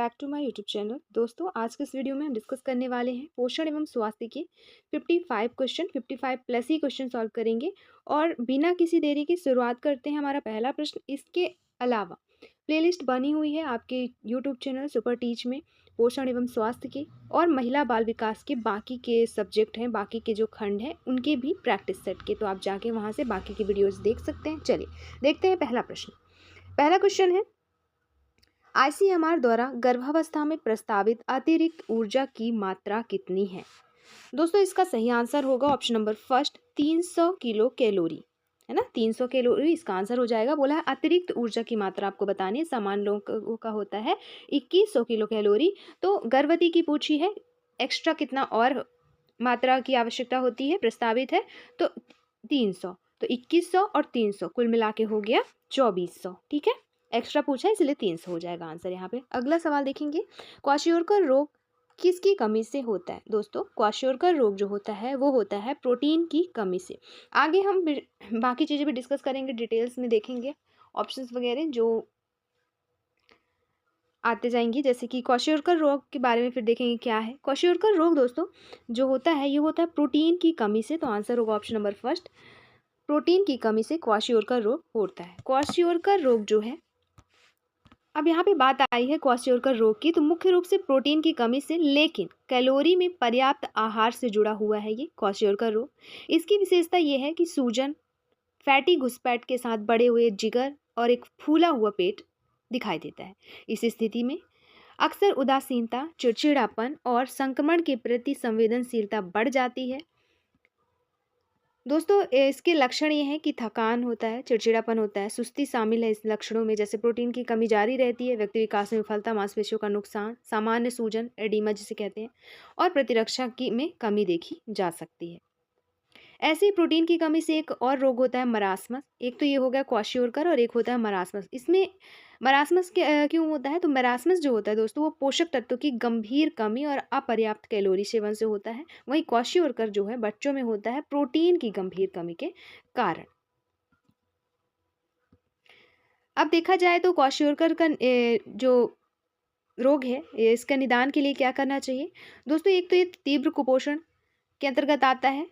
Back to my YouTube channel. दोस्तों, आज के इस वीडियो में हम डिस्कस करने वाले हैं पोषण एवं स्वास्थ्य के 55 क्वेश्चन, 55 प्लस ही क्वेश्चन सॉल्व करेंगे। और बिना किसी देरी की शुरुआत करते हैं हमारा पहला प्रश्न। इसके अलावा प्लेलिस्ट बनी हुई है आपके यूट्यूब चैनल सुपर टीच में पोषण एवं स्वास्थ्य के और महिला बाल विकास के बाकी के सब्जेक्ट हैं, बाकी के जो खंड हैं उनके भी प्रैक्टिस सेट के, तो आप जाके वहाँ से बाकी की वीडियोज़ देख सकते हैं। चलिए देखते हैं पहला प्रश्न। पहला क्वेश्चन है, आईसीएमआर द्वारा गर्भावस्था में प्रस्तावित अतिरिक्त ऊर्जा की मात्रा कितनी है? दोस्तों, इसका सही आंसर होगा option number first, 300 kilo calorie, है ना। 300 कैलोरी इसका आंसर हो जाएगा। बोला है अतिरिक्त ऊर्जा की मात्रा आपको बतानी है। सामान्य लोगों का होता है 2100 किलो कैलोरी, तो गर्भवती की पूछी है एक्स्ट्रा कितना और मात्रा की आवश्यकता होती है, प्रस्तावित है तो 300, तो 2100 और 300 कुल मिला के हो गया 2400। ठीक है, एक्स्ट्रा पूछा है इसलिए 300 हो जाएगा आंसर यहाँ पे। अगला सवाल देखेंगे, क्वाशियोरकर रोग किसकी कमी से होता है? दोस्तों, क्वाशियोरकर रोग जो होता है वो होता है प्रोटीन की कमी से। आगे हम बाकी चीज़ें भी डिस्कस करेंगे, डिटेल्स में देखेंगे ऑप्शंस वगैरह जो आते जाएंगी, जैसे कि क्वाशियोरकर रोग के बारे में फिर देखेंगे क्या है। क्वाशियोरकर रोग दोस्तों जो होता है ये होता है प्रोटीन की कमी से, तो आंसर होगा ऑप्शन नंबर फर्स्ट, प्रोटीन की कमी से क्वाशियोरकर रोग होता है। क्वाशियोरकर रोग जो है, अब यहाँ पे बात आई है क्वाशियोरकर रोग की, तो मुख्य रूप से प्रोटीन की कमी से, लेकिन कैलोरी में पर्याप्त आहार से जुड़ा हुआ है ये क्वाशियोरकर रोग। इसकी विशेषता ये है कि सूजन, फैटी घुसपैठ के साथ बढ़े हुए जिगर और एक फूला हुआ पेट दिखाई देता है। इस स्थिति में अक्सर उदासीनता, चिड़चिड़ापन और संक्रमण के प्रति संवेदनशीलता बढ़ जाती है। दोस्तों, इसके लक्षण ये हैं कि थकान होता है, चिड़चिड़ापन होता है, सुस्ती शामिल है इस लक्षणों में। जैसे प्रोटीन की कमी जारी रहती है, व्यक्ति विकास में विफलता, मांसपेशियों का नुकसान, सामान्य सूजन, एडिमा जिसे कहते हैं, और प्रतिरक्षा की में कमी देखी जा सकती है। ऐसे ही प्रोटीन की कमी से एक और रोग होता है मरासमस। एक तो ये हो गया क्वाशियोरकर और एक होता है मरासमस। इसमें मरासमस क्यों होता है? तो मरासमस जो होता है दोस्तों वो पोषक तत्वों की गंभीर कमी और अपर्याप्त कैलोरी सेवन से होता है। वहीं क्वाशियोरकर जो है बच्चों में होता है प्रोटीन की गंभीर कमी के कारण। अब देखा जाए तो क्वाशियोरकर का जो रोग है इसका निदान के लिए क्या करना चाहिए? दोस्तों, एक तो ये तीव्र कुपोषण के अंतर्गत आता है।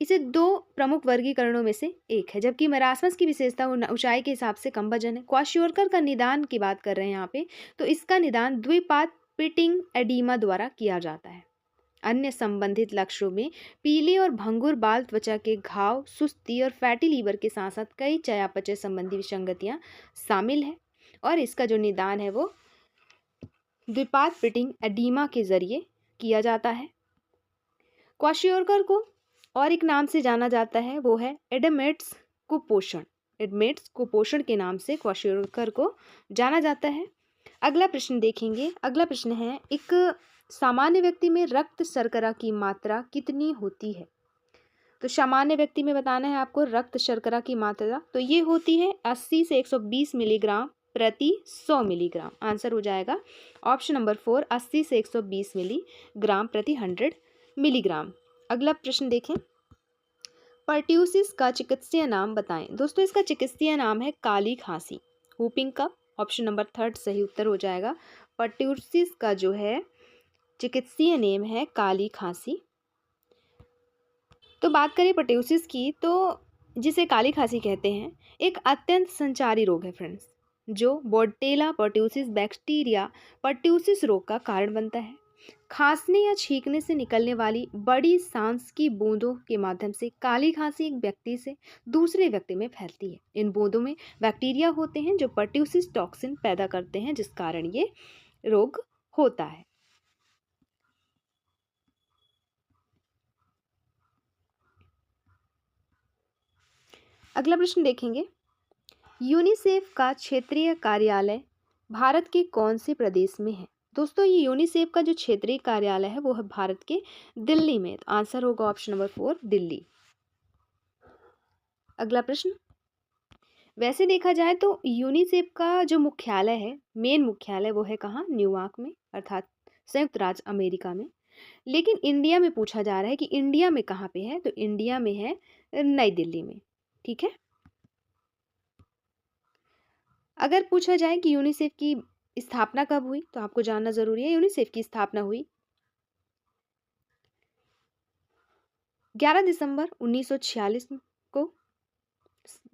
इसे दो प्रमुख वर्गीकरणों में से एक है, जबकि मरासमस की विशेषता ऊंचाई के हिसाब से कम वजन है। क्वाशियोरकर का निदान की बात कर रहे हैं यहाँ पे, तो इसका निदान द्विपाद पिटिंग एडीमा द्वारा किया जाता है। अन्य संबंधित लक्षणों में पीले और भंगुर बाल, त्वचा के घाव, सुस्ती और फैटी लीवर के साथ साथ कई चयापचय संबंधी विसंगतियां शामिल है। और इसका जो निदान है वो द्विपाद पिटिंग एडीमा के जरिए किया जाता है। क्वाशियोरकर को और एक नाम से जाना जाता है, वो है एडमेट्स कुपोषण। एडमेट्स कुपोषण के नाम से क्वाशियोरकर को जाना जाता है। अगला प्रश्न देखेंगे। अगला प्रश्न है, एक सामान्य व्यक्ति में रक्त शर्करा की मात्रा कितनी होती है? तो सामान्य व्यक्ति में बताना है आपको रक्त शर्करा की मात्रा, तो ये होती है 80 से 120 मिलीग्राम प्रति 100 मिलीग्राम। आंसर हो जाएगा ऑप्शन नंबर 4, 80 से 120 मिलीग्राम प्रति 100 मिलीग्राम। अगला प्रश्न देखें, पर्ट्यूसिस का चिकित्सीय नाम बताएं। दोस्तों, इसका चिकित्सीय नाम है काली खांसी, वूपिंग कफ। ऑप्शन नंबर 3 सही उत्तर हो जाएगा। पर्ट्यूसिस का जो है चिकित्सीय नेम है काली खांसी। तो बात करें पर्ट्यूसिस की, तो जिसे काली खांसी कहते हैं, एक अत्यंत संचारी रोग है फ्रेंड्स, जो बोर्डेला पर्ट्यूसिस बैक्टीरिया पर्ट्यूसिस रोग का कारण बनता है। खांसने या छींकने से निकलने वाली बड़ी सांस की बूंदों के माध्यम से काली खांसी एक व्यक्ति से दूसरे व्यक्ति में फैलती है। इन बूंदों में बैक्टीरिया होते हैं जो पर्ट्यूसिस टॉक्सिन पैदा करते हैं, जिस कारण ये रोग होता है। अगला प्रश्न देखेंगे, यूनिसेफ का क्षेत्रीय कार्यालय भारत के कौन से प्रदेश में है? दोस्तों, ये यूनिसेफ का जो क्षेत्रीय कार्यालय है वो है भारत के दिल्ली में। तो आंसर होगा ऑप्शन नंबर 4, दिल्ली। अगला प्रश्न, वैसे देखा जाए तो यूनिसेफ का जो मुख्यालय है, मेन मुख्यालय, वो है कहाँ? न्यूयॉर्क में, अर्थात संयुक्त राज्य अमेरिका में। लेकिन इंडिया में पूछा जा रहा है कि इंडिया में कहाँ पे है, तो इंडिया में है नई दिल्ली में। ठीक है, अगर पूछा जाए कि यूनिसेफ की स्थापना कब हुई, तो आपको जानना जरूरी है। यूनिसेफ की स्थापना हुई 11 दिसंबर 1946 को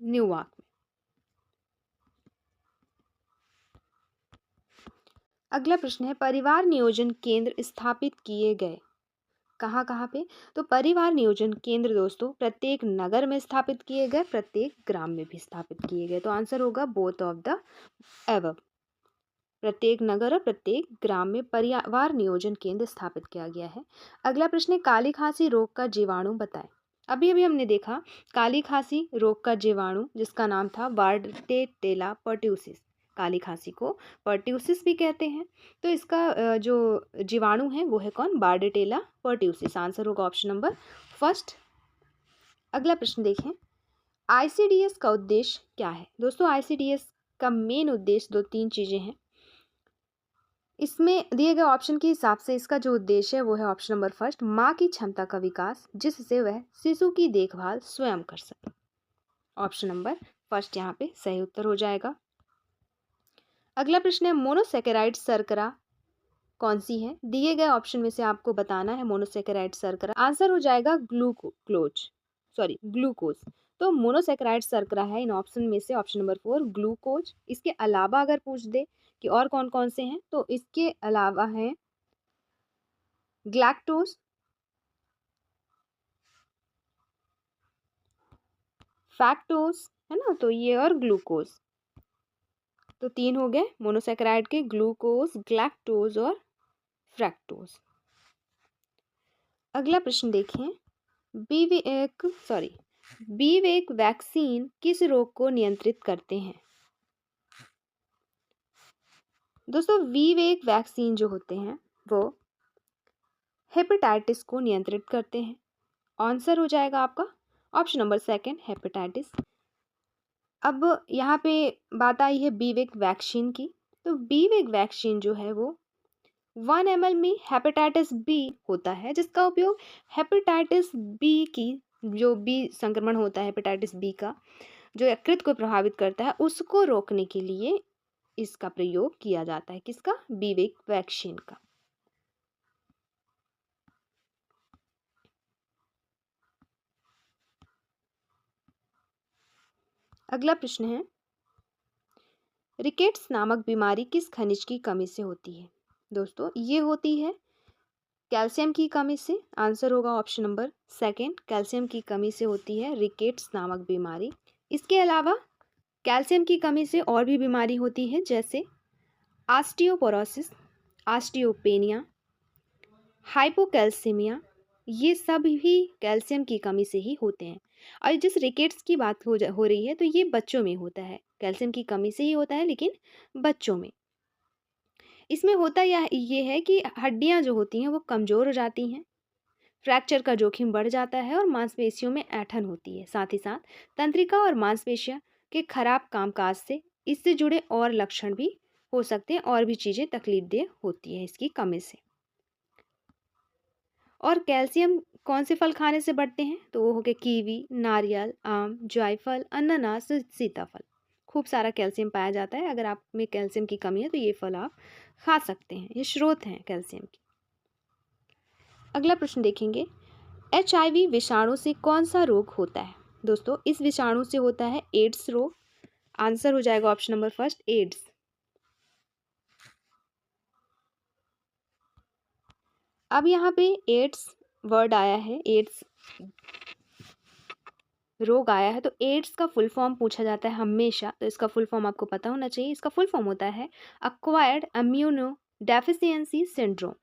न्यूयॉर्क में। अगला प्रश्न है, परिवार नियोजन केंद्र स्थापित किए गए कहाँ कहाँ पे, तो परिवार नियोजन केंद्र दोस्तों प्रत्येक नगर में स्थापित किए गए, प्रत्येक ग्राम में भी स्थापित किए गए। तो आंसर होगा बोथ ऑफ द एबव। प्रत्येक नगर और प्रत्येक ग्राम में परिवार नियोजन केंद्र स्थापित किया गया है। अगला प्रश्न है, काली खांसी रोग का जीवाणु बताएं। अभी अभी हमने देखा काली खांसी रोग का जीवाणु जिसका नाम था बार्डेटेला पर्ट्यूसिस। काली खांसी को पर्ट्यूसिस भी कहते हैं। तो इसका जो जीवाणु है वो है कौन, बार्डेटेला पर्ट्यूसिस। आंसर होगा ऑप्शन नंबर फर्स्ट। अगला प्रश्न देखें, आईसीडीएस का उद्देश्य क्या है। दोस्तों आईसीडीएस का मेन उद्देश्य दो तीन चीजें हैं। इसमें दिए गए ऑप्शन के हिसाब से इसका जो उद्देश्य है वो है ऑप्शन नंबर फर्स्ट, माँ की क्षमता का विकास जिससे वह शिशु की देखभाल स्वयं कर सके। ऑप्शन नंबर फर्स्ट यहाँ पे सही उत्तर हो जाएगा। अगला प्रश्न है, मोनोसेकेराइड शर्करा कौन सी है। दिए गए ऑप्शन में से आपको बताना है मोनोसेकेराइड शर्करा। आंसर हो जाएगा ग्लूकोज। तो मोनोसेकेराइड शर्करा है इन ऑप्शन में से ऑप्शन नंबर 4 ग्लूकोज। इसके अलावा अगर पूछ दे कि और कौन कौन से हैं, तो इसके अलावा है ग्लैक्टोज, फैक्टोज, है ना, तो ये और ग्लूकोज। तो तीन हो गए मोनोसेकेराइड के, ग्लूकोज, ग्लैक्टोज और फ्रैक्टोज। अगला प्रश्न देखें, बीवेक वैक्सीन किस रोग को नियंत्रित करते हैं। दोस्तों वीवेक वैक्सीन जो होते हैं वो हेपेटाइटिस को नियंत्रित करते हैं। आंसर हो जाएगा आपका ऑप्शन नंबर सेकंड, हेपेटाइटिस। अब यहाँ पे बात आई है बीवेक वैक्सीन की। तो बीवेक वैक्सीन जो है वो 1 ml में हेपेटाइटिस बी होता है, जिसका उपयोग हेपेटाइटिस बी की जो बी संक्रमण होता है, हेपेटाइटिस बी का जो यकृत को प्रभावित करता है उसको रोकने के लिए इसका प्रयोग किया जाता है। किसका, बीवेक वैक्सीन का। अगला प्रश्न है, रिकेट्स नामक बीमारी किस खनिज की कमी से होती है। दोस्तों ये होती है कैल्शियम की कमी से। आंसर होगा ऑप्शन नंबर सेकंड, कैल्शियम की कमी से होती है रिकेट्स नामक बीमारी। इसके अलावा कैल्शियम की कमी से और भी बीमारी होती है, जैसे ऑस्टियोपोरोसिस, ऑस्टियोपेनिया, हाइपोकैल्सीमिया। ये सब भी कैल्शियम की कमी से ही होते हैं। और जिस रिकेट्स की बात हो रही है तो ये बच्चों में होता है, कैल्शियम की कमी से ही होता है लेकिन बच्चों में। इसमें होता ये है कि हड्डियां जो होती हैं वो कमज़ोर हो जाती हैं, फ्रैक्चर का जोखिम बढ़ जाता है और मांसपेशियों में ऐंठन होती है। साथ ही साथ तंत्रिका और मांसपेशियों के खराब कामकाज से इससे जुड़े और लक्षण भी हो सकते हैं, और भी चीज़ें तकलीफदेह होती है इसकी कमी से। और कैल्शियम कौन से फल खाने से बढ़ते हैं, तो वो हो गए कीवी, नारियल, आम, जायफल, अनानास, सीताफल। खूब सारा कैल्शियम पाया जाता है। अगर आप में कैल्शियम की कमी है तो ये फल आप खा सकते हैं, ये स्रोत हैं कैल्शियम की। अगला प्रश्न देखेंगे, HIV विषाणु से कौन सा रोग होता है। दोस्तों इस विषाणु से होता है एड्स रोग। आंसर हो जाएगा ऑप्शन नंबर फर्स्ट, एड्स। अब यहाँ पे एड्स वर्ड आया है, एड्स रोग आया है, तो एड्स का फुल फॉर्म पूछा जाता है हमेशा, तो इसका फुल फॉर्म आपको पता होना चाहिए। इसका फुल फॉर्म होता है अक्वायर्ड इम्यूनो डेफिशिएंसी सिंड्रोम,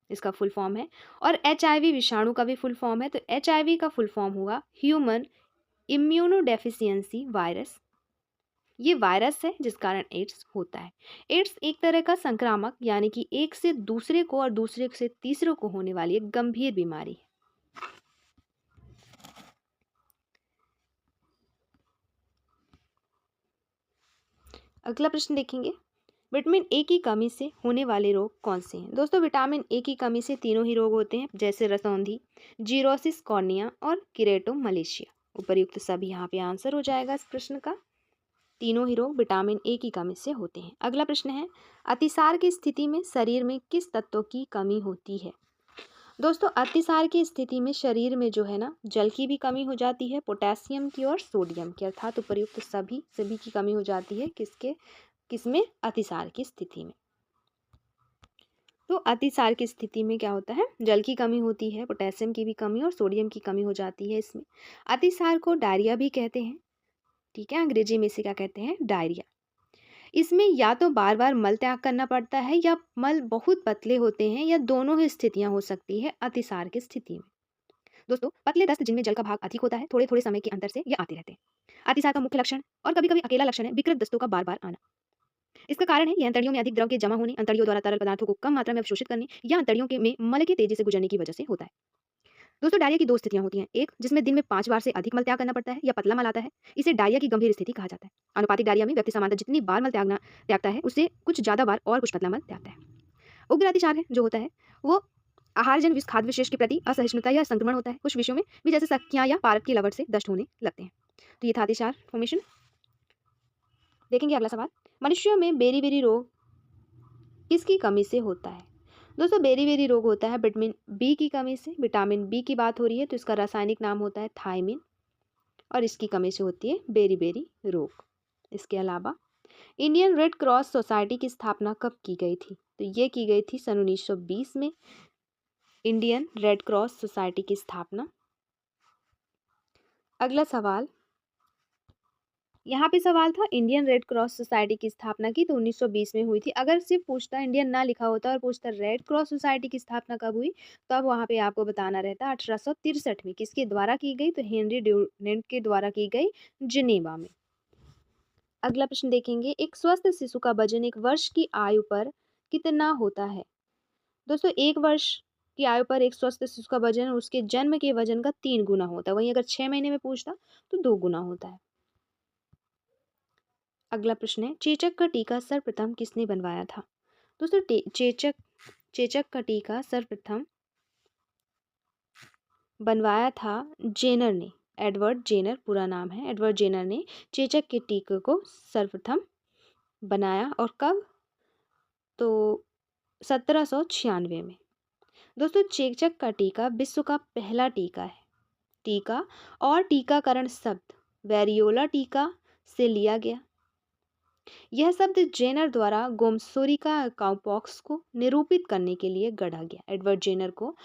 इसका फुल फॉर्म है। और HIV विषाणु का भी फुल फॉर्म है, तो HIV का फुल फॉर्म हुआ ह्यूमन इम्यूनो डेफिशिएंसी वायरस। ये वायरस है जिस कारण एड्स होता है। एड्स एक तरह का संक्रामक यानी कि एक से दूसरे को और दूसरे से तीसरे को होने वाली एक गंभीर बीमारी है। अगला प्रश्न देखेंगे, विटामिन ए की कमी से होने वाले रोग कौन से हैं। दोस्तों विटामिन ए की कमी से तीनों ही रोग होते हैं, जैसे रसौंधी, जीरोसिस कॉर्निया और किरेटोमलेशिया। उपर्युक्त सभी यहाँ पे आंसर हो जाएगा इस प्रश्न का। तीनों ही रोग विटामिन ए की कमी से होते हैं। अगला प्रश्न है, अतिसार की स्थिति में शरीर में किस तत्व की कमी होती है? दोस्तों अतिसार की स्थिति में शरीर में जो है ना, जल की भी कमी हो जाती है, पोटेशियम की और सोडियम की, अर्थात उपयुक्त सभी की कमी हो जाती है। किसमें? अतिसार की स्थिति में। तो अतिसार की स्थिति में क्या होता है? जल की कमी होती है, पोटेशियम की भी कमी और सोडियम की कमी हो जाती है इसमें। अतिसार को डायरिया भी कहते हैं, ठीक है, अंग्रेजी में इसे क्या कहते हैं? डायरिया। इसमें या तो बार बार मल त्याग करना पड़ता है या मल बहुत पतले होते हैं, या दोनों ही स्थितियां हो सकती है अतिसार की स्थिति में। दोस्तों पतले दस्त जिनमें जल का भाग अधिक होता है, थोड़े थोड़े समय के अंतर से ये आते रहते हैं। अतिसार का मुख्य लक्षण और कभी कभी अकेला लक्षण है विकृत दस्तों का बार बार आना। इसका कारण है ये अंतड़ियों में अधिक द्रव के जमा होने, अंतड़ियों द्वारा तरल पदार्थों को कम मात्रा में अवशोषित करने, या अंतड़ियों के में मल के तेजी से गुजरने की वजह से होता है। दोस्तों डायरिया की दो स्थितियां होती हैं, एक जिसमें दिन में 5 बार से अधिक मल त्याग करना पड़ता है या पतला मल आता है, इसे डायरिया की गंभीर स्थिति कहा जाता है। अनुपातिक डायरिया में व्यक्ति सामान्यतः जितनी बार मल त्यागता है उससे कुछ ज्यादा बार और कुछ पतला मल त्यागता है। उग्र अतिसार है जो होता है वो आहारजन खाद्य विशेष के प्रति असहिष्णुता या संक्रमण होता है। कुछ विषयों में भी जैसे सख्तियां या पारद की लवट से दष्ट होने लगते हैं। तो ये था अतिसार फॉर्मेशन। देखेंगे अगला सवाल, मनुष्यों में बेरी बेरी रोग किसकी कमी से होता है? दोस्तों बेरी बेरी रोग होता है विटामिन बी की कमी से। विटामिन बी की बात हो रही है तो इसका रासायनिक नाम होता है थायमिन, और इसकी कमी से होती है बेरी बेरी रोग। इसके अलावा इंडियन रेड क्रॉस सोसाइटी की स्थापना कब की गई थी? तो ये की गई थी सन 1920 में, इंडियन रेड क्रॉस सोसाइटी की स्थापना। अगला सवाल, यहाँ पे सवाल था इंडियन रेड क्रॉस सोसाइटी की स्थापना की तो 1920 में हुई थी। अगर सिर्फ पूछता इंडियन ना लिखा होता और पूछता रेड क्रॉस सोसाइटी की स्थापना कब हुई, तो अब वहाँ पे आपको बताना रहता 1863 में। किसके द्वारा की गई? तो हेनरी ड्यूनेंट के द्वारा की गई, जिनेवा में। अगला प्रश्न देखेंगे, एक स्वस्थ शिशु का वजन 1 वर्ष की आयु पर कितना होता है? दोस्तों 1 वर्ष की आयु पर एक स्वस्थ शिशु का वजन उसके जन्म के वजन का 3 गुना होता है। वहीं अगर 6 महीने में पूछता तो 2 गुना होता है। अगला प्रश्न है, चेचक का टीका सर्वप्रथम किसने बनवाया था? दोस्तों चेचक का टीका सर्वप्रथम बनवाया था जेनर ने, एडवर्ड जेनर पूरा नाम है। एडवर्ड जेनर ने चेचक के टीके को सर्वप्रथम बनाया, और कब? तो 1796 में। दोस्तों चेचक का टीका विश्व का पहला टीका है। टीका और टीकाकरण शब्द वेरियोला टीका से लिया गया। यह शब्द जेनर द्वारा गोमसोरिका काउपॉक्स को निरूपित करने के लिए गढ़ा गया। एडवर्ड जेनर को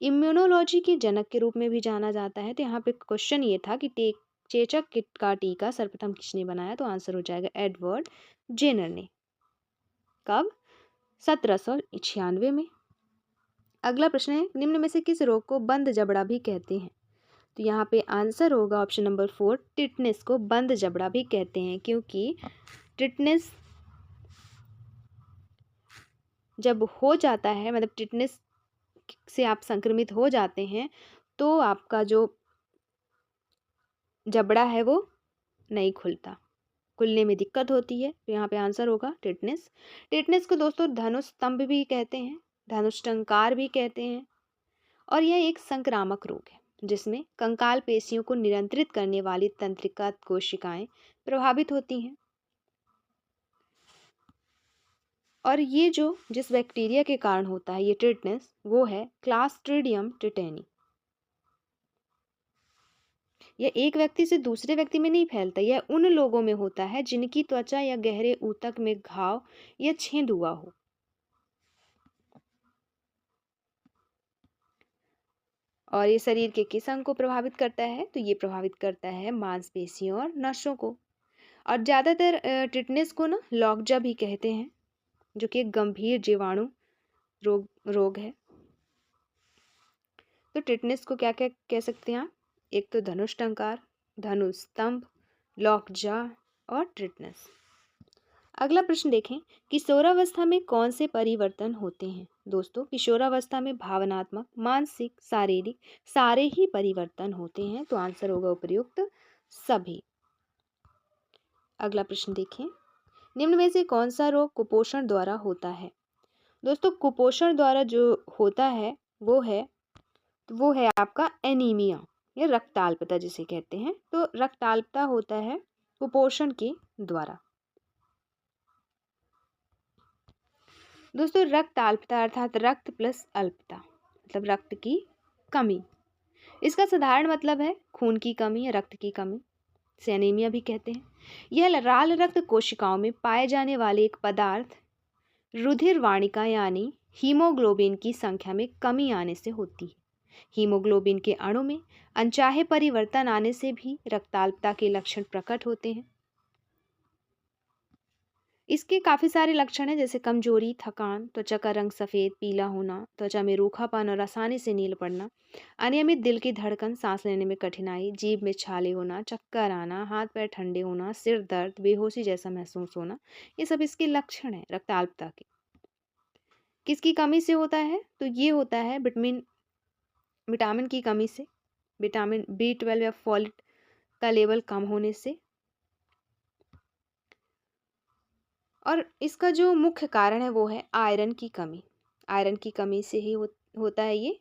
इम्यूनोलॉजी के जनक के रूप में भी जाना जाता है। तो यहाँ पे क्वेश्चन ये था कि चेचक का टीका सर्वप्रथम किसने बनाया? तो आंसर हो जाएगा एडवर्ड जेनर ने। कब? 1796 में। अगला प्रश्न है, निम्न में से किस रोग को बंद जबड़ा भी कहते हैं? तो यहाँ पे आंसर होगा ऑप्शन नंबर 4, टिटनेस को बंद जबड़ा भी कहते हैं, क्योंकि टिटनेस जब हो जाता है, मतलब टिटनेस से आप संक्रमित हो जाते हैं, तो आपका जो जबड़ा है वो नहीं खुलता, खुलने में दिक्कत होती है। तो यहाँ पे आंसर होगा टिटनेस। टिटनेस को दोस्तों धनुष स्तंभ भी कहते हैं, धनुष टंकार भी कहते हैं, और यह एक संक्रामक रोग है जिसमें कंकाल पेशियों को नियंत्रित करने वाली तंत्रिका कोशिकाएं प्रभावित होती हैं। और ये जो जिस बैक्टीरिया के कारण होता है ये टिटनेस, वो है क्लास्ट्रीडियम टिटेनी। यह एक व्यक्ति से दूसरे व्यक्ति में नहीं फैलता, यह उन लोगों में होता है जिनकी त्वचा या गहरे ऊतक में घाव या छेद हुआ हो। और ये शरीर के किस अंग को प्रभावित करता है? तो ये प्रभावित करता है मांसपेशियों और नसों को। और ज़्यादातर टिटनेस को ना लॉकजा भी कहते हैं, जो कि एक गंभीर जीवाणु रोग है। तो टिटनेस को क्या क्या कह सकते हैं आप? एक तो धनुष टंकार, धनुष स्तंभ, लॉकजा और टिटनेस। अगला प्रश्न देखें, किशोरावस्था में कौन से परिवर्तन होते हैं? दोस्तों किशोरावस्था में भावनात्मक, मानसिक, शारीरिक सारे ही परिवर्तन होते हैं। तो आंसर होगा उपयुक्त सभी। अगला प्रश्न देखें, निम्न में से कौन सा रोग कुपोषण द्वारा होता है? दोस्तों कुपोषण द्वारा जो होता है वो है आपका एनीमिया या रक्ताल्पता जिसे कहते हैं। तो रक्ताल्पता होता है कुपोषण के द्वारा। दोस्तों रक्त अल्पता अर्थात रक्त प्लस अल्पता मतलब रक्त की कमी, इसका साधारण मतलब है खून की कमी या रक्त की कमी, से एनीमिया भी कहते हैं। यह लाल रक्त कोशिकाओं में पाए जाने वाले एक पदार्थ रुधिर वाणिका यानी हीमोग्लोबिन की संख्या में कमी आने से होती है। हीमोग्लोबिन के अणु में अनचाहे परिवर्तन आने से भी रक्ताल्पता के लक्षण प्रकट होते हैं। इसके काफ़ी सारे लक्षण हैं जैसे कमजोरी, थकान, त्वचा का रंग सफ़ेद पीला होना, त्वचा में रूखापन और आसानी से नील पड़ना, अनियमित दिल की धड़कन, सांस लेने में कठिनाई, जीभ में छाले होना, चक्कर आना, हाथ पैर ठंडे होना, सिर दर्द, बेहोशी जैसा महसूस होना, ये सब इसके लक्षण हैं रक्ताल्पता के। किसकी कमी से होता है? तो ये होता है विटामिन की कमी से, विटामिन B12 या फोलेट का लेवल कम होने से। और इसका जो मुख्य कारण है वो है आयरन की कमी। आयरन की कमी से ही होता है ये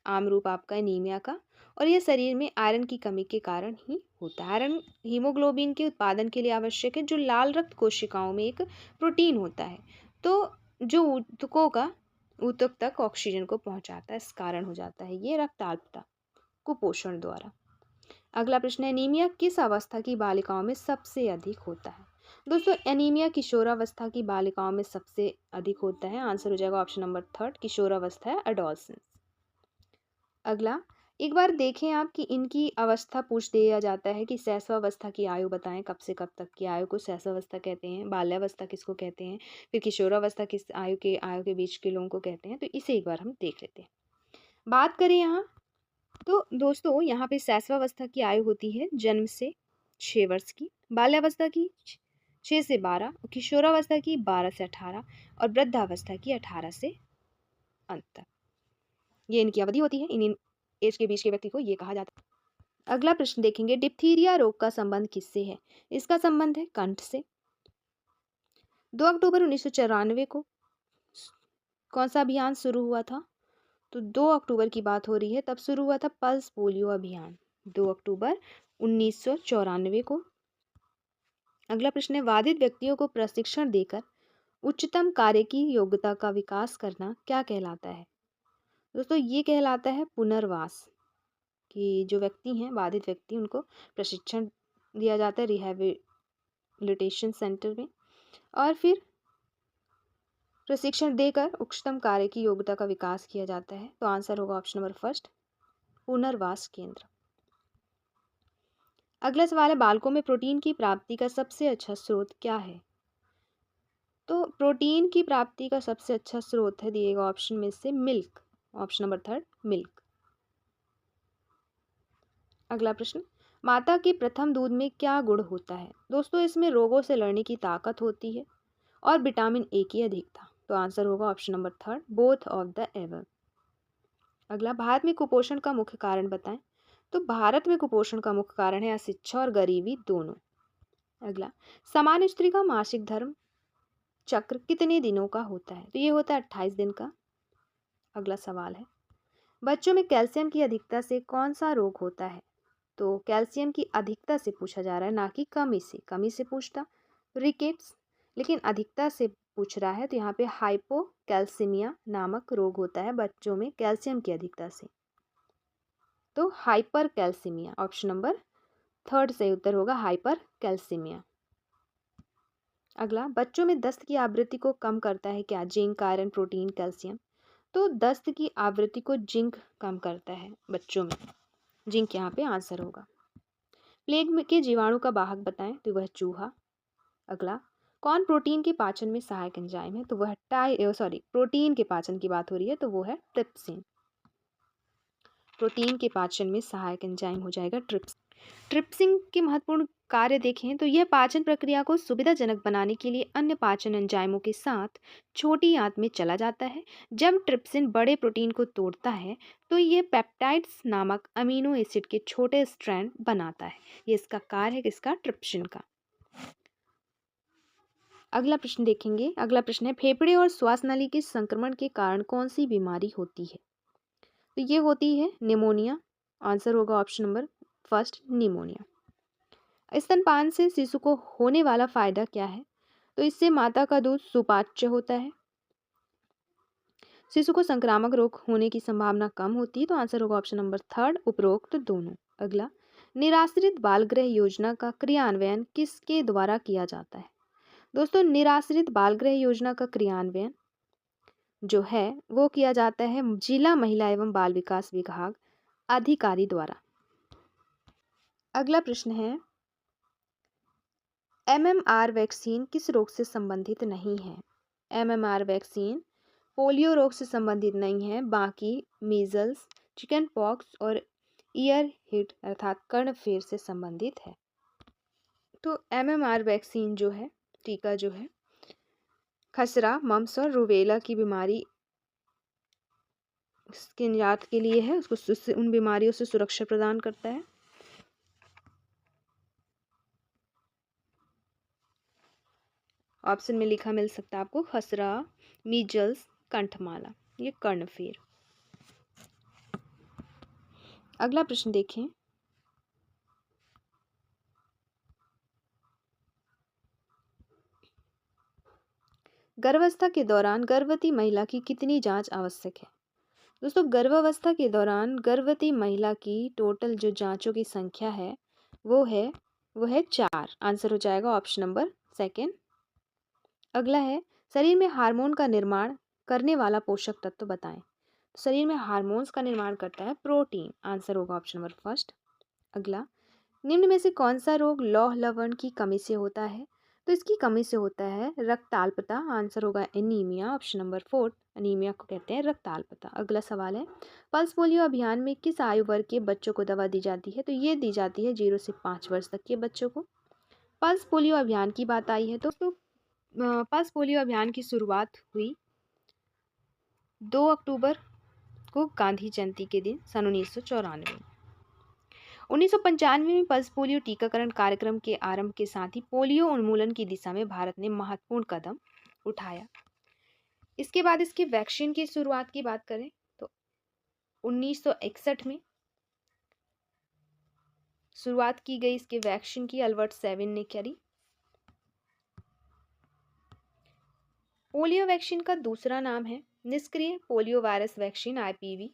आम रूप आपका एनीमिया का, और ये शरीर में आयरन की कमी के कारण ही होता है। आयरन हीमोग्लोबिन के उत्पादन के लिए आवश्यक है, जो लाल रक्त कोशिकाओं में एक प्रोटीन होता है, तो जो ऊतक तक ऑक्सीजन को पहुंचाता है, इस कारण हो जाता है ये रक्ताल्पता कुपोषण द्वारा। अगला प्रश्न है, एनीमिया किस अवस्था की बालिकाओं में सबसे अधिक होता है? दोस्तों एनीमिया किशोरावस्था की बालिकाओं में सबसे अधिक होता है। आंसर हो जाएगा ऑप्शन नंबर 3, किशोरावस्था है एडोलसेंस। अगला, एक बार देखें आप कि इनकी अवस्था पूछ दिया जाता है कि शैशवावस्था की आयु बताएं, कब से कब तक की आयु को शैशवावस्था कहते हैं, बाल्यावस्था किसको कहते हैं, फिर किशोरावस्था किस आयु के बीच के लोगों को कहते हैं, तो इसे एक बार हम देख लेते हैं। बात करें यहाँ तो दोस्तों यहाँ पे शैशवावस्था की आयु होती है जन्म से 6 वर्ष की, बाल्यावस्था की 6 से 12, किशोरावस्था की 12 से 18 और वृद्धावस्था की 18 से अंत तक, ये इनकी अवधि होती है। इन एज के बीच के व्यक्ति को ये कहा जाता है। अगला प्रश्न देखेंगे, डिप्थीरिया रोग का संबंध किससे है? इसका संबंध है कंठ से। 2 अक्टूबर 1994 को कौन सा अभियान शुरू हुआ था? तो 2 अक्टूबर की बात हो रही है, तब शुरू हुआ था पल्स पोलियो अभियान, 2 अक्टूबर 1994 को। अगला प्रश्न है, बाधित व्यक्तियों को प्रशिक्षण देकर उच्चतम कार्य की योग्यता का विकास करना क्या कहलाता है? दोस्तों ये कहलाता है पुनर्वास, कि जो व्यक्ति हैं बाधित व्यक्ति उनको प्रशिक्षण दिया जाता है रिहैबिलिटेशन सेंटर में, और फिर प्रशिक्षण देकर उच्चतम कार्य की योग्यता का विकास किया जाता है। तो आंसर होगा ऑप्शन नंबर 1, पुनर्वास केंद्र। अगला सवाल है, बालकों में प्रोटीन की प्राप्ति का सबसे अच्छा स्रोत क्या है? तो प्रोटीन की प्राप्ति का सबसे अच्छा स्रोत है, दिएगा ऑप्शन में से मिल्क, ऑप्शन नंबर 3 मिल्क। अगला प्रश्न, माता के प्रथम दूध में क्या गुण होता है? दोस्तों इसमें रोगों से लड़ने की ताकत होती है और विटामिन ए की अधिकता। तो आंसर होगा option number 3, both of the above. अगला, भारत में कुपोषण का मुख्य कारण बताएं। तो भारत में कुपोषण का मुख्य कारण है अशिक्षा और गरीबी दोनों। अगला, सामान्य स्त्री का मासिक धर्म चक्र कितने दिनों का होता है? तो ये होता है 28 दिन का। अगला सवाल है, बच्चों में कैल्शियम की अधिकता से कौन सा रोग होता है? तो कैल्शियम की अधिकता से पूछा जा रहा है, ना कि कमी से। कमी से पूछता रिकेट्स, लेकिन अधिकता से पूछ रहा है, तो यहाँ पे हाइपोकैल्सीमिया नामक रोग होता है बच्चों में कैल्शियम की अधिकता से। तो हाइपर कैल्सीमिया, ऑप्शन नंबर 3 सही उत्तर होगा हाइपर कैल्सीमिया। अगला, बच्चों में दस्त की आवृत्ति को कम करता है क्या? Zinc, iron, protein, calcium. तो दस्त की आवृत्ति को जिंक कम करता है बच्चों में, जिंक यहाँ पे आंसर होगा। प्लेग के जीवाणु का वाहक बताएं। तो वह चूहा। अगला, कौन प्रोटीन के पाचन में सहायक एंजाइम है? तो वह प्रोटीन के पाचन की बात हो रही है, तो वो है ट्रिप्सिन। प्रोटीन के पाचन में सहायक एंजाइम हो जाएगा ट्रिप्सिन। ट्रिप्सिन के महत्वपूर्ण कार्य देखें तो यह पाचन प्रक्रिया को सुविधाजनक बनाने के लिए अन्य पाचन एंजाइमों के साथ छोटी आंत में चला जाता है। जब ट्रिप्सिन बड़े प्रोटीन को तोड़ता है तो यह पेप्टाइड्स नामक अमीनो एसिड के छोटे स्ट्रैंड बनाता है। ये इसका कार्य है किसका? ट्रिप्सिन का। अगला प्रश्न देखेंगे। अगला प्रश्न है, फेफड़े और श्वास नली के संक्रमण के कारण कौन सी बीमारी होती है? तो ये होती है निमोनिया। आंसर होगा ऑप्शन नंबर 1 निमोनिया। स्तनपान से शिशु को होने वाला फायदा क्या है? तो इससे माता का दूध सुपाच्य होता है, शिशु को संक्रामक रोग होने की संभावना कम होती है। तो आंसर होगा ऑप्शन नंबर थर्ड, उपरोक्त दोनों। अगला, निराश्रित बाल गृह योजना का क्रियान्वयन किसके द्वारा किया जाता है? दोस्तों, निराश्रित बाल गृह योजना का क्रियान्वयन जो है वो किया जाता है जिला महिला एवं बाल विकास विभाग अधिकारी द्वारा। अगला प्रश्न है, MMR वैक्सीन किस रोग से संबंधित नहीं है? MMR वैक्सीन पोलियो रोग से संबंधित नहीं है, बाकी मीजल्स, चिकन पॉक्स और ईयर हिट अर्थात कर्णफेर से संबंधित है। तो MMR वैक्सीन जो है, टीका जो है, खसरा, मम्स और रूबेला की बीमारी के निजात के लिए है, उसको उन बीमारियों से सुरक्षा प्रदान करता है। ऑप्शन में लिखा मिल सकता है आपको, खसरा, मीजल्स, कंठमाला, ये कर्णफेर। अगला प्रश्न देखें, गर्भावस्था के दौरान गर्भवती महिला की कितनी जांच आवश्यक है? दोस्तों, गर्भावस्था के दौरान गर्भवती महिला की टोटल जो जांचों की संख्या है वो है 4। आंसर हो जाएगा ऑप्शन नंबर सेकेंड। अगला है, शरीर में हार्मोन का निर्माण करने वाला पोषक तत्व बताएं। शरीर में हार्मोन्स का निर्माण करता है प्रोटीन। आंसर होगा ऑप्शन नंबर फर्स्ट। अगला, निम्न में से कौन सा रोग लौह लवण की कमी से होता है? तो इसकी कमी से होता है रक्ताल्पता। आंसर होगा anaemia, option number fourth. Anaemia को कहते हैं रक्ताल्पता। अगला सवाल है, पल्स पोलियो अभियान में किस आयु वर्ग के बच्चों को दवा दी जाती है? तो ये दी जाती है 0 से 5 वर्ष तक के बच्चों को। पल्स पोलियो अभियान की बात आई है तो पल्स पोलियो अभियान की शुरुआत हुई 2 अक्टूबर को गांधी जयंती के दिन सन 1994 में। 1995 में पल्स पोलियो टीकाकरण कार्यक्रम के आरंभ के साथ ही पोलियो उन्मूलन की दिशा में भारत ने महत्वपूर्ण कदम उठाया। इसके बाद इसके वैक्सीन की शुरुआत की बात करें तो 1961 में शुरुआत की गई इसके वैक्सीन की, अल्बर्ट सेविन ने करी। पोलियो वैक्सीन का दूसरा नाम है निष्क्रिय पोलियो वायरस वैक्सीन, IPV।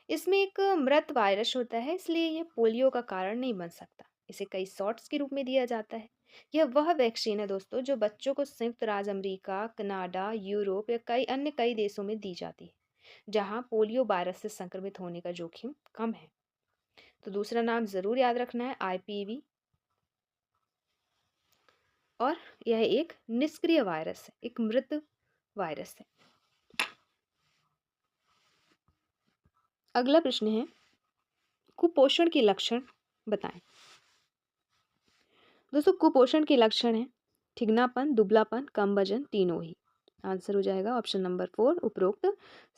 इसमें एक मृत वायरस होता है, इसलिए यह पोलियो का कारण नहीं बन सकता। इसे कई शॉट्स के रूप में दिया जाता है। यह वह वैक्सीन है दोस्तों जो बच्चों को संयुक्त राज्य अमेरिका, कनाडा, यूरोप या कई देशों में दी जाती है जहां पोलियो वायरस से संक्रमित होने का जोखिम कम है। तो दूसरा नाम जरूर याद रखना है, IPV। और यह एक निष्क्रिय वायरस है, एक मृत वायरस है। अगला प्रश्न है, कुपोषण के लक्षण बताएं। दोस्तों, कुपोषण के लक्षण है ठिगनापन, दुबलापन, कम वजन, तीनों ही। आंसर हो जाएगा ऑप्शन नंबर 4, उपरोक्त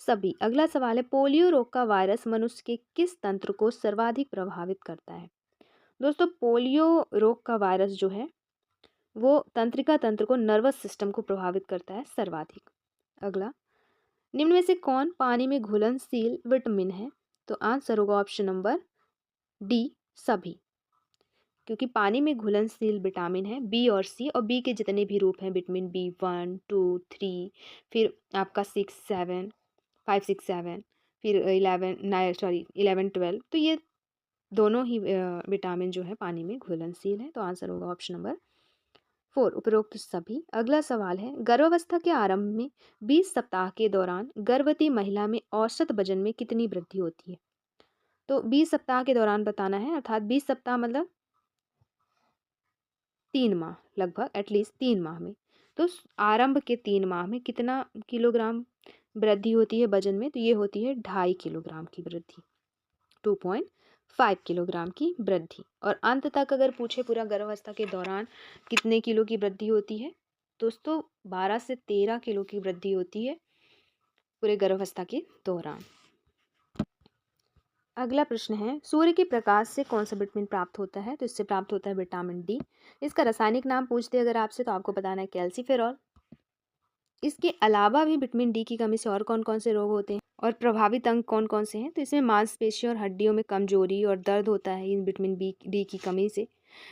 सभी। अगला सवाल है, पोलियो रोग का वायरस मनुष्य के किस तंत्र को सर्वाधिक प्रभावित करता है? दोस्तों, पोलियो रोग का वायरस जो है वो तंत्रिका तंत्र को, नर्वस सिस्टम को प्रभावित करता है सर्वाधिक। अगला, निम्न में से कौन पानी में घुलनशील विटामिन है? तो आंसर होगा ऑप्शन नंबर डी, सभी। क्योंकि पानी में घुलनशील विटामिन है बी और सी, और बी के जितने भी रूप हैं, विटामिन B1, 2, 3, फिर आपका 6, 7, 5, 6, 7, फिर 11, 12, तो ये दोनों ही विटामिन जो है पानी में घुलनशील है। तो आंसर होगा ऑप्शन नंबर 4, उपरोक्त सभी। अगला सवाल है, गर्भावस्था के आरंभ में 20 सप्ताह के दौरान गर्भवती महिला में औसत वजन में कितनी वृद्धि होती है? तो 20 सप्ताह के दौरान बताना है, अर्थात 20 सप्ताह मतलब 3 माह, लगभग एटलीस्ट 3 माह में। तो आरंभ के 3 माह में कितना किलोग्राम वृद्धि होती है वजन में? तो ये होती है 2.5 किलोग्राम की वृद्धि, 2.5 किलोग्राम की वृद्धि। और अंत तक अगर पूछे पूरा गर्भावस्था के दौरान कितने किलो की वृद्धि होती है, दोस्तों 12 से 13 किलो की वृद्धि होती है पूरे गर्भावस्था के दौरान। अगला प्रश्न है, सूर्य के प्रकाश से कौन सा विटामिन प्राप्त होता है? तो इससे प्राप्त होता है विटामिन डी। इसका रासायनिक नाम पूछते अगर आपसे तो आपको बताना है कैल्सीफेरॉल। इसके अलावा भी विटामिन डी की कमी से और कौन कौन से रोग होते हैं और प्रभावित अंग कौन कौन से हैं? तो इसमें मांसपेशियों और हड्डियों में कमजोरी और दर्द होता है इन विटामिन डी की कमी से।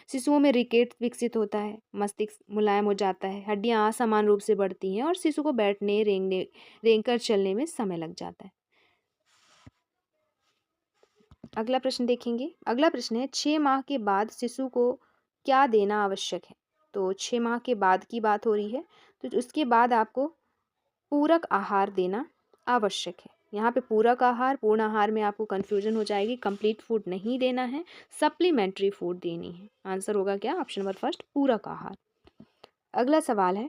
शिशुओं में रिकेट विकसित होता है, मस्तिष्क मुलायम हो जाता है, हड्डियां असमान रूप से बढ़ती हैं और शिशु को बैठने रेंगने रेंगकर चलने में समय लग जाता है। अगला प्रश्न देखेंगे। अगला प्रश्न है 6 माह के बाद शिशु को क्या देना आवश्यक है। तो 6 माह के बाद की बात हो रही है, तो उसके बाद आपको पूरक आहार देना आवश्यक है। यहाँ पे पूरक आहार, पूर्ण आहार में आपको कंफ्यूजन हो जाएगी। कंप्लीट फूड नहीं देना है, सप्लीमेंट्री फूड देनी है। आंसर होगा क्या? ऑप्शन नंबर फर्स्ट, पूरक आहार। अगला सवाल है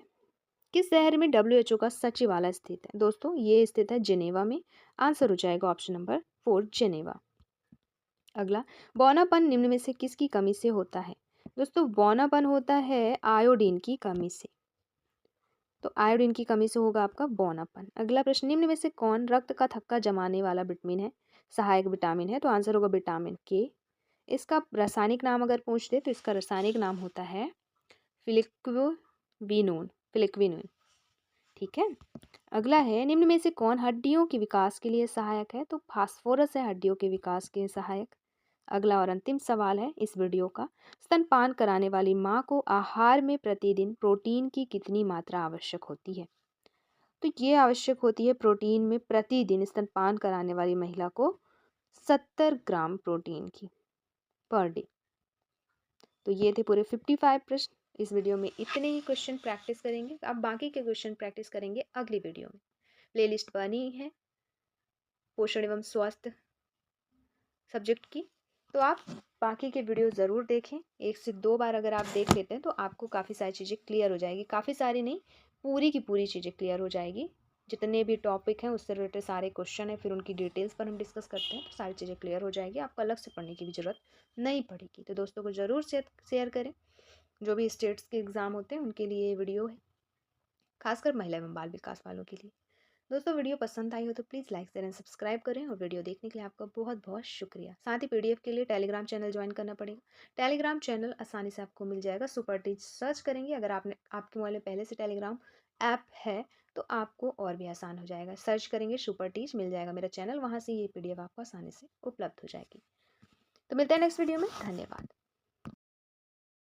किस शहर में WHO का सचिवालय स्थित है। दोस्तों ये स्थित है जिनेवा में। आंसर हो जाएगा ऑप्शन नंबर 4, जिनेवा। अगला, बौनापन निम्न में से किसकी कमी से होता है। दोस्तों बौनापन होता है आयोडीन की कमी से। तो आयोडीन की कमी से होगा आपका बौनापन। अगला प्रश्न, निम्न में से कौन रक्त का थक्का जमाने वाला विटामिन है, सहायक विटामिन है। तो आंसर होगा विटामिन के। इसका रासायनिक नाम अगर पूछ दे तो इसका रासायनिक नाम होता है फिलिक्विनोन, फिलिक्विनोन। ठीक है। अगला है, निम्न में से कौन हड्डियों के विकास के लिए सहायक है। तो फास्फोरस है हड्डियों के विकास के सहायक। अगला और अंतिम सवाल है इस वीडियो का, स्तनपान कराने वाली माँ को आहार में प्रतिदिन प्रोटीन की कितनी मात्रा आवश्यक होती है। तो ये आवश्यक होती है प्रोटीन में प्रतिदिन स्तनपान कराने वाली महिला को 70 ग्राम प्रोटीन की पर डे। तो ये थे पूरे 55 प्रश्न। इस वीडियो में इतने ही क्वेश्चन प्रैक्टिस करेंगे। अब बाकी के क्वेश्चन प्रैक्टिस करेंगे अगली वीडियो में। प्लेलिस्ट बनी है पोषण एवं स्वास्थ्य सब्जेक्ट की, तो आप बाकी के वीडियो ज़रूर देखें। 1 से 2 बार अगर आप देख लेते हैं तो आपको काफ़ी सारी चीज़ें क्लियर हो जाएगी। काफ़ी सारी नहीं, पूरी की पूरी चीज़ें क्लियर हो जाएगी। जितने भी टॉपिक हैं उससे रिलेटेड सारे क्वेश्चन हैं, फिर उनकी डिटेल्स पर हम डिस्कस करते हैं तो सारी चीज़ें क्लियर हो जाएगी। आपको अलग से पढ़ने की भी ज़रूरत नहीं पड़ेगी। तो दोस्तों को ज़रूर शेयर करें। जो भी स्टेट्स के एग्ज़ाम होते हैं उनके लिए ये वीडियो है, खासकर महिला एवं बाल विकास वालों के लिए। दोस्तों वीडियो पसंद आई हो तो please like share and subscribe करें और वीडियो देखने के लिए आपका बहुत बहुत शुक्रिया। साथ ही PDF के लिए टेलीग्राम चैनल ज्वाइन करना पड़ेगा। टेलीग्राम चैनल आसानी से आपको मिल जाएगा, सुपर टीच सर्च करेंगे। अगर आपके मोबाइल में पहले से टेलीग्राम ऐप है तो आपको और भी आसान हो जाएगा। सर्च करेंगे सुपर टीच, मिल जाएगा मेरा चैनल, वहाँ से ये PDF आपको आसानी से उपलब्ध हो जाएगी। तो मिलते हैं नेक्स्ट वीडियो में। धन्यवाद।